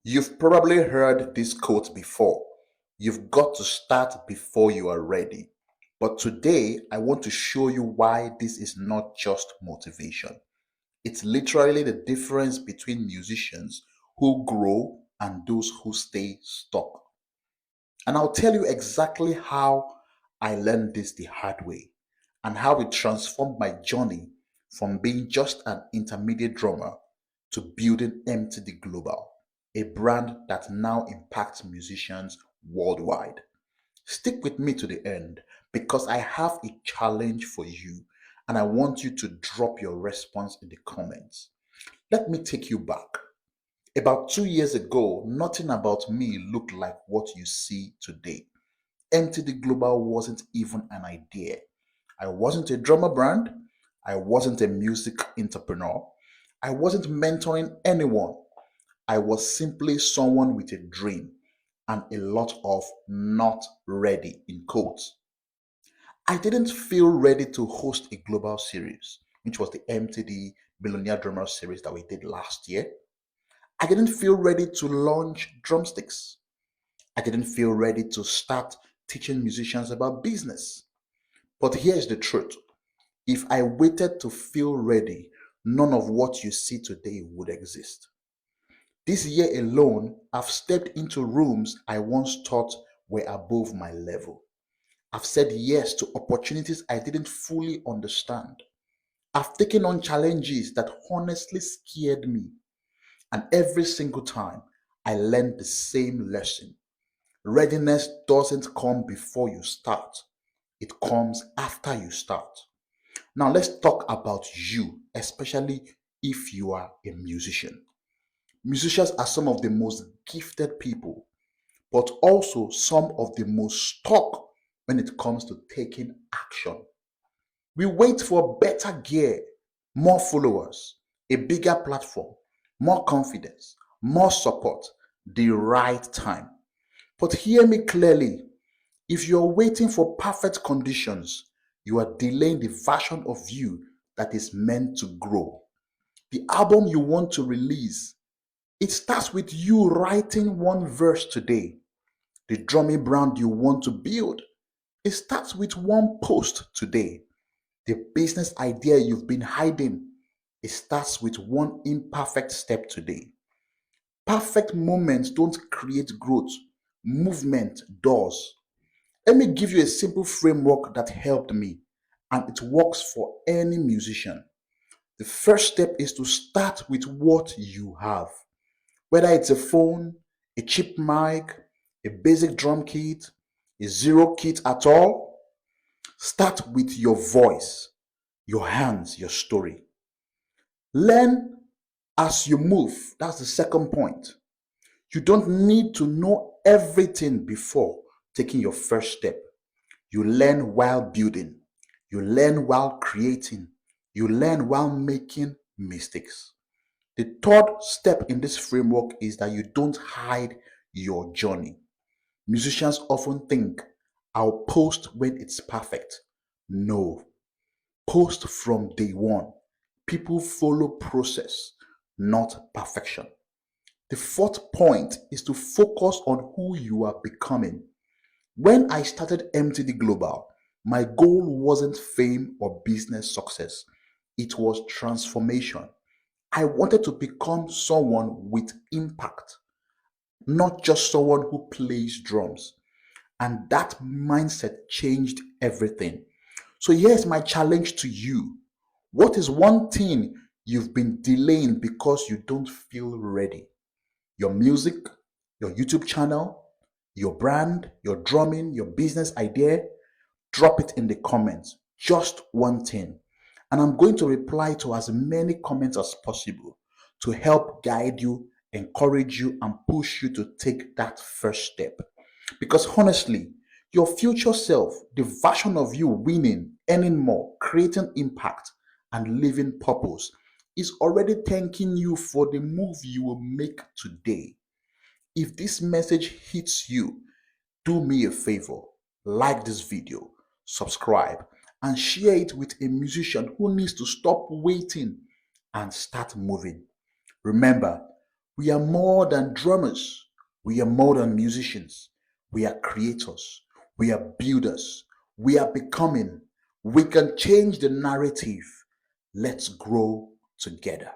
You've probably heard this quote before. You've got to start before you are ready. But today, I want to show you why this is not just motivation. It's literally the difference between musicians who grow and those who stay stuck. And I'll tell you exactly how I learned this the hard way and how it transformed my journey from being just an intermediate drummer to building mtdglobal, a brand that now impacts musicians worldwide. Stick with me to the end because I have a challenge for you and I want you to drop your response in the comments. Let me take you back. About 2 years ago, nothing about me looked like what you see today. MTD Global wasn't even an idea. I wasn't a drummer brand. I wasn't a music entrepreneur. I wasn't mentoring anyone. I was simply someone with a dream and a lot of not ready in quotes. I didn't feel ready to host a global series, which was the MTD Billionaire Drummer series that we did last year. I didn't feel ready to launch drumsticks. I didn't feel ready to start teaching musicians about business. But here's the truth. If I waited to feel ready, none of what you see today would exist. This year alone, I've stepped into rooms I once thought were above my level. I've said yes to opportunities I didn't fully understand. I've taken on challenges that honestly scared me. And every single time, I learned the same lesson. Readiness doesn't come before you start, it comes after you start. Now, let's talk about you, especially if you are a musician. Musicians are some of the most gifted people, but also some of the most stuck when it comes to taking action. We wait for better gear, more followers, a bigger platform, more confidence, more support, the right time. But hear me clearly. If you're waiting for perfect conditions, you are delaying the version of you that is meant to grow. The album you want to release, it starts with you writing one verse today. The drumming brand you want to build, it starts with one post today. The business idea you've been hiding, it starts with one imperfect step today. Perfect moments don't create growth, movement does. Let me give you a simple framework that helped me, and it works for any musician. The first step is to start with what you have. Whether it's a phone, a cheap mic, a basic drum kit, a zero kit at all, start with your voice, your hands, your story. Learn as you move. That's the second point. You don't need to know everything before taking your first step. You learn while building. You learn while creating. You learn while making mistakes. The third step in this framework is that you don't hide your journey. Musicians often think, I'll post when it's perfect. No, post from day one. People follow process, not perfection. The fourth point is to focus on who you are becoming. When I started MTD Global, my goal wasn't fame or business success. It was transformation. I wanted to become someone with impact, not just someone who plays drums. And that mindset changed everything. So here's my challenge to you. What is one thing you've been delaying because you don't feel ready? Your music, your YouTube channel, your brand, your drumming, your business idea? Drop it in the comments. Just one thing. And I'm going to reply to as many comments as possible to help guide you, encourage you, and push you to take that first step. Because honestly, your future self, the version of you winning, earning more, creating impact, and living purpose, is already thanking you for the move you will make today. If this message hits you, do me a favor, like this video, subscribe, and share it with a musician who needs to stop waiting and start moving. Remember, We are more than drummers. We are more than musicians. We are creators. We are builders. We are becoming. We can change the narrative. Let's grow together.